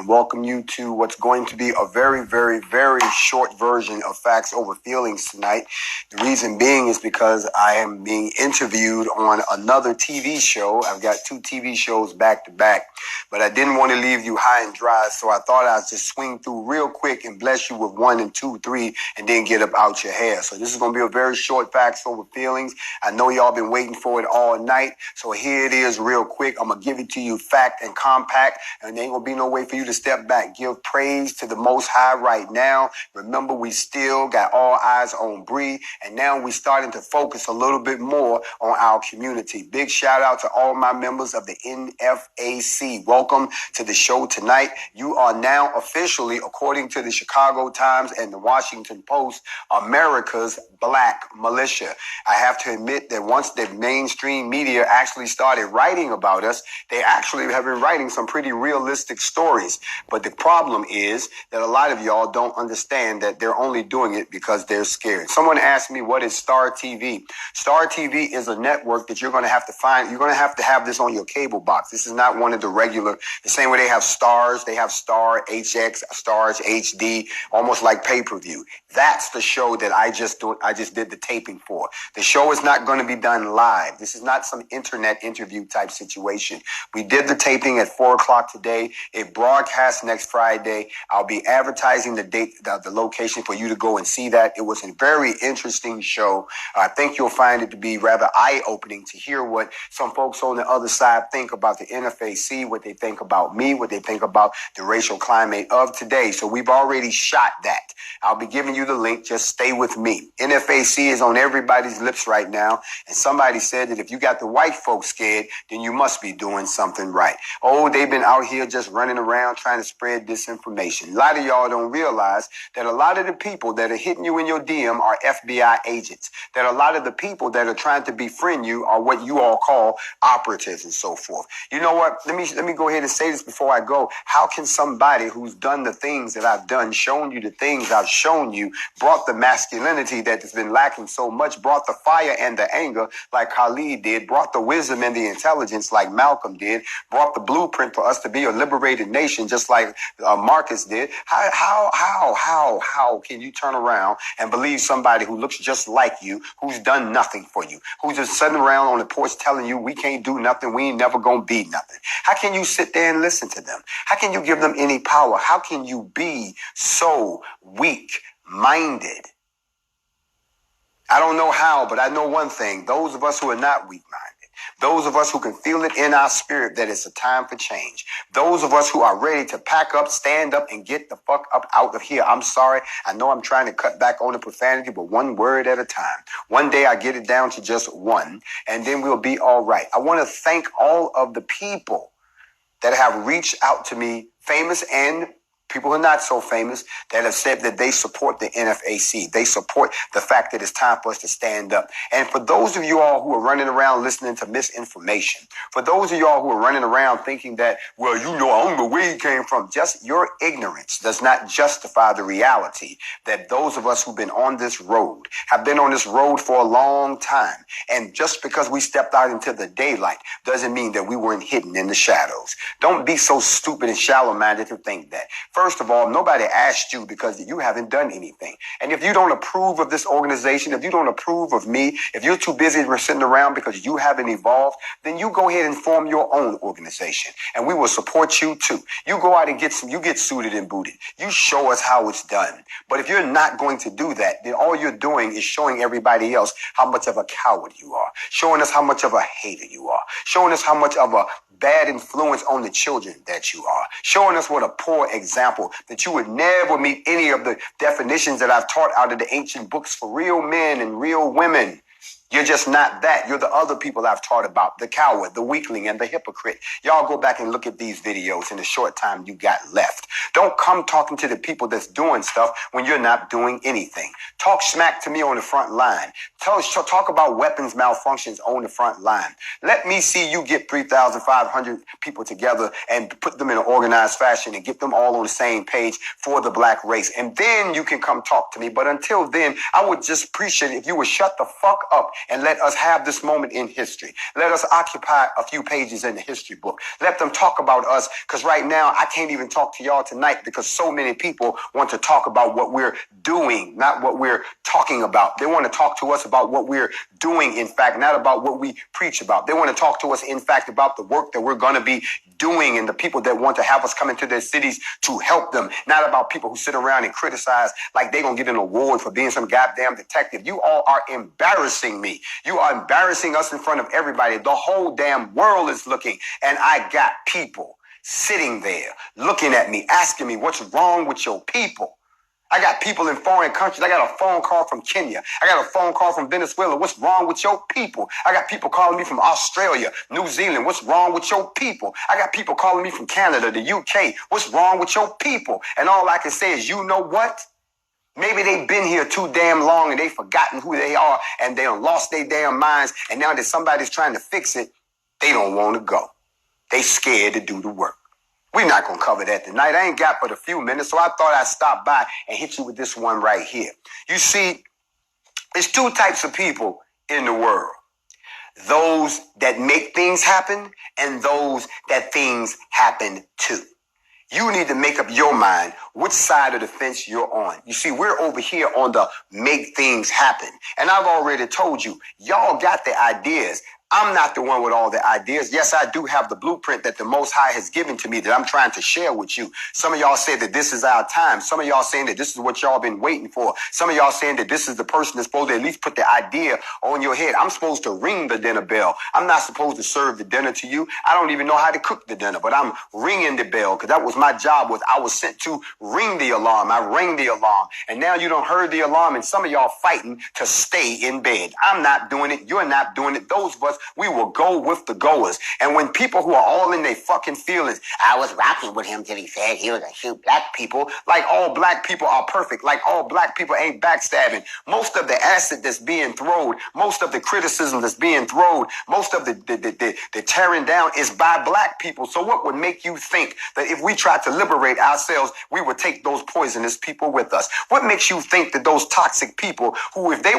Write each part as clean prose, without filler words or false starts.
welcome you to what's going to be a very, very, very short version of Facts Over Feelings tonight. The reason being is because I am being interviewed on another TV show. I've got 2 TV shows back to back, but I didn't want to leave you high and dry, so I thought I'd just swing through real quick and bless you with 1 and 2, 3, and then get up out your hair. So this is going to be a very short Facts Over Feelings. I know y'all been waiting for it all night, so here it is real quick. I'm going to give it to you fact and compact, and there ain't going to be no way for you to step back. Give praise to the Most High right now. Remember, we still got all eyes on Bree, and now we're starting to focus a little bit more on our community. Big shout out to all my members of the NFAC. Welcome to the show tonight. You are now officially, according to the Chicago Times and the Washington Post, America's Black Militia. I have to admit that once the mainstream media actually started writing about us, they actually have been writing some pretty realistic stories. But the problem is that a lot of y'all don't understand that they're only doing it because they're scared. Someone asked me, what is Star TV? Star TV is a network that you're going to have to find. You're going to have this on your cable box. This is not one of the regular, the same way they have Stars. They have Star HX, Stars HD, almost like pay-per-view. That's the show that I just did the taping for. The show is not going to be done live. This is not some internet interview type situation. We did the taping at 4:00 today. It broadcasts next Friday. I'll be advertising the date, the location for you to go and see that. It was a very interesting show. I think you'll find it to be rather eye-opening to hear what some folks on the other side think about the NFAC, what they think about me, what they think about the racial climate of today. So we've already shot that. I'll be giving you the link. Just stay with me. NFAC is on everybody's lips right now. And somebody said that if you got the white folks scared, then you must be doing something right. Oh, they've been out here just running around trying to spread disinformation. A lot of y'all don't realize that a lot of the people that are hitting you in your DM are FBI agents. That a lot of the people that are trying to befriend you are what you all call operatives and so forth. You know what? Let me go ahead and say this before I go. How can somebody who's done the things that I've done, shown you the things I've shown you, brought the masculinity that has been lacking so much, brought the fire and the anger like Khalid did, brought the wisdom and the intelligence like Malcolm did, brought the blueprint for us to be a liberated nation just like Marcus did. How can you turn around and believe somebody who looks just like you, who's done nothing for you, who's just sitting around on the porch telling you we can't do nothing, we ain't never gonna be nothing? How can you sit there and listen to them? How can you give them any power? How can you be so weak-minded? I don't know how, but I know one thing. Those of us who are not weak-minded, those of us who can feel it in our spirit that it's a time for change, those of us who are ready to pack up, stand up, and get the fuck up out of here. I'm sorry. I know I'm trying to cut back on the profanity, but one word at a time. One day I get it down to just one, and then we'll be all right. I want to thank all of the people that have reached out to me, famous and people who are not so famous, that have said that they support the NFAC. They support the fact that it's time for us to stand up. And for those of you all who are running around listening to misinformation, for those of you all who are running around thinking that, well, you know, I don't know where you came from, just your ignorance does not justify the reality that those of us who've been on this road have been on this road for a long time. And just because we stepped out into the daylight doesn't mean that we weren't hidden in the shadows. Don't be so stupid and shallow-minded to think that. First of all, nobody asked you because you haven't done anything. And if you don't approve of this organization, if you don't approve of me, if you're too busy sitting around because you haven't evolved, then you go ahead and form your own organization and we will support you too. You go out and you get suited and booted. You show us how it's done. But if you're not going to do that, then all you're doing is showing everybody else how much of a coward you are, showing us how much of a hater you are, showing us how much of a bad influence on the children that you are, showing us what a poor example that you would never meet any of the definitions that I've taught out of the ancient books for real men and real women. You're just not that. You're the other people I've taught about, the coward, the weakling, and the hypocrite. Y'all go back and look at these videos in the short time you got left. Don't come talking to the people that's doing stuff when you're not doing anything. Talk smack to me on the front line. Talk about weapons malfunctions on the front line. Let me see you get 3,500 people together and put them in an organized fashion and get them all on the same page for the black race. And then you can come talk to me. But until then, I would just appreciate it if you would shut the fuck up and let us have this moment in history. Let us occupy a few pages in the history book. Let them talk about us, because right now I can't even talk to y'all tonight because so many people want to talk about what we're doing, not what we're talking about. They want to talk to us about what we're doing, in fact, not about what we preach about. They want to talk to us, in fact, about the work that we're going to be doing and the people that want to have us come into their cities to help them, not about people who sit around and criticize like they're going to get an award for being some goddamn detective. You all are embarrassing me. You are embarrassing us in front of everybody. The whole damn world is looking, and I got people sitting there looking at me, asking me, what's wrong with your people? I got people in foreign countries. I got a phone call from Kenya. I got a phone call from Venezuela. What's wrong with your people? I got people calling me from Australia, New Zealand. What's wrong with your people? I got people calling me from Canada, the UK. What's wrong with your people? And all I can say is, you know what? Maybe they've been here too damn long and they've forgotten who they are and they done lost their damn minds. And now that somebody's trying to fix it, they don't want to go. They scared to do the work. We're not going to cover that tonight. I ain't got but a few minutes, so I thought I'd stop by and hit you with this one right here. You see, there's two types of people in the world. Those that make things happen and those that things happen to. You need to make up your mind which side of the fence you're on. You see, we're over here on the make things happen. And I've already told you, y'all got the ideas. I'm not the one with all the ideas. Yes, I do have the blueprint that the Most High has given to me that I'm trying to share with you. Some of y'all said that this is our time. Some of y'all saying that this is what y'all been waiting for. Some of y'all saying that this is the person that's supposed to at least put the idea on your head. I'm supposed to ring the dinner bell. I'm not supposed to serve the dinner to you. I don't even know how to cook the dinner, but I'm ringing the bell because that was my job. I was sent to ring the alarm. I rang the alarm. And now you done heard the alarm and some of y'all fighting to stay in bed. I'm not doing it. You're not doing it. Those of us, we will go with the goers. And when people who are all in their fucking feelings, I was rocking with him till he said he was gonna shoot black people, like all black people are perfect, like all black people ain't backstabbing. Most of the acid that's being thrown, most of the criticism that's being thrown, most of the tearing down is by black people. So what would make you think that if we tried to liberate ourselves, we would take those poisonous people with us? What makes you think that those toxic people who, if they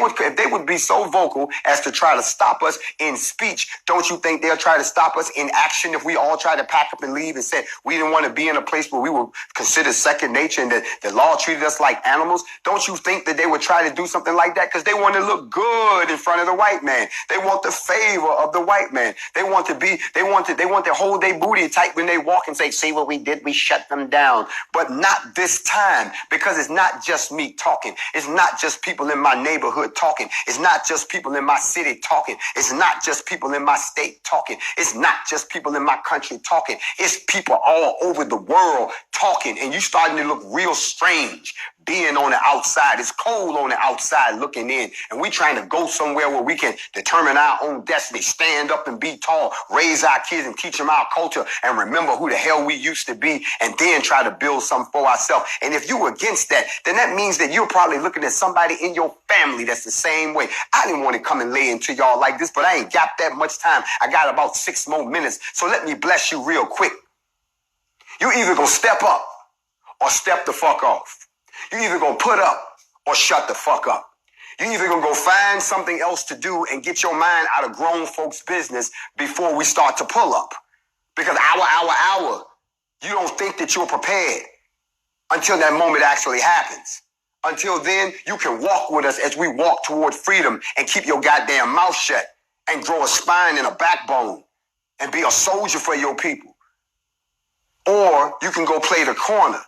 would be so vocal as to try to stop us in speech, don't you think they'll try to stop us in action if we all try to pack up and leave and said we didn't want to be in a place where we were considered second nature and that the law treated us like animals? Don't you think that they would try to do something like that because they want to look good in front of the white man? They want the favor of the white man. They want to hold their booty tight when they walk and say, see what we did? We shut them down. But not this time, because it's not just me talking. It's not just people in my neighborhood talking. It's not just people in my city talking. It's not just people in my state talking. It's not just people in my country talking. It's people all over the world talking, and you starting to look real strange being on the outside. It's cold on the outside looking in, and we trying to go somewhere where we can determine our own destiny, stand up and be tall, raise our kids and teach them our culture and remember who the hell we used to be, and then try to build something for ourselves. And if you're against that, then that means that you're probably looking at somebody in your family that's the same way. I didn't want to come and lay into y'all like this, but I ain't got that much time. I got about 6 more minutes, so let me bless you real quick. You either gonna step up or step the fuck off. You either gonna put up or shut the fuck up. You either gonna go find something else to do and get your mind out of grown folks' business before we start to pull up. Because you don't think that you're prepared until that moment actually happens. Until then, you can walk with us as we walk toward freedom and keep your goddamn mouth shut and grow a spine and a backbone and be a soldier for your people. Or you can go play the corner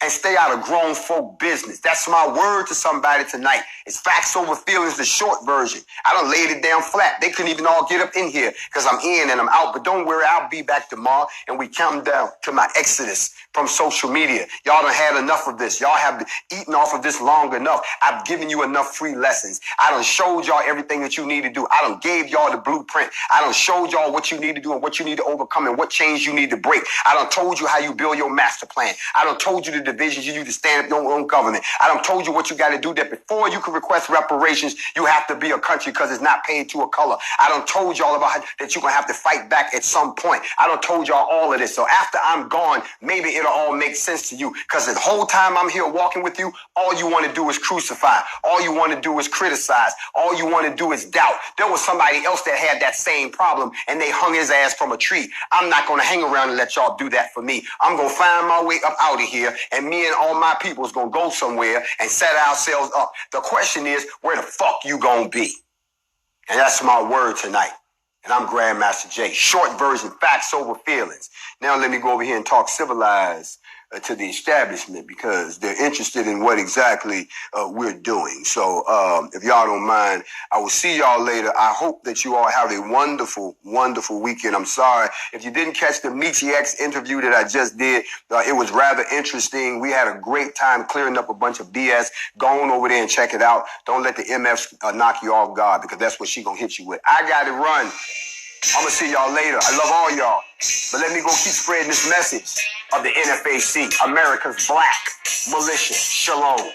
and stay out of grown folk business. That's my word to somebody tonight. It's facts over feelings, the short version. I done laid it down flat. They couldn't even all get up in here because I'm in and I'm out. But don't worry, I'll be back tomorrow and we count down to my exodus from social media. Y'all done had enough of this. Y'all have eaten off of this long enough. I've given you enough free lessons. I done showed y'all everything that you need to do. I done gave y'all the blueprint. I done showed y'all what you need to do and what you need to overcome and what change you need to break. I done told you how you build your master plan. I done told you the divisions. You need to stand up your own government. I done told you what you got to do, that before you can request reparations, you have to be a country because it's not paid to a color. I done told y'all about that you're going to have to fight back at some point. I done told y'all all of this. So after I'm gone, maybe it'll all make sense to you, because the whole time I'm here walking with you, all you want to do is crucify. All you want to do is criticize. All you want to do is doubt. There was somebody else that had that same problem, and they hung his ass from a tree. I'm not going to hang around and let y'all do that for me. I'm going to find my way up out of here, and me and all my people is going to go somewhere and set ourselves up. The question is, where the fuck you going to be? And that's my word tonight. And I'm Grandmaster Jay. Short version, facts over feelings. Now let me go over here and talk civilized to the establishment, because they're interested in what exactly we're doing. So if y'all don't mind, I will see y'all later. I hope that you all have a wonderful, wonderful weekend. I'm sorry if you didn't catch the Michi X interview that I just did. It was rather interesting. We had a great time clearing up a bunch of BS. Go on over there and check it out. Don't let the MFs knock you off guard, because that's what she gonna hit you with. I gotta run. I'm going to see y'all later. I love all y'all. But let me go keep spreading this message of the NFAC, America's Black Militia. Shalom.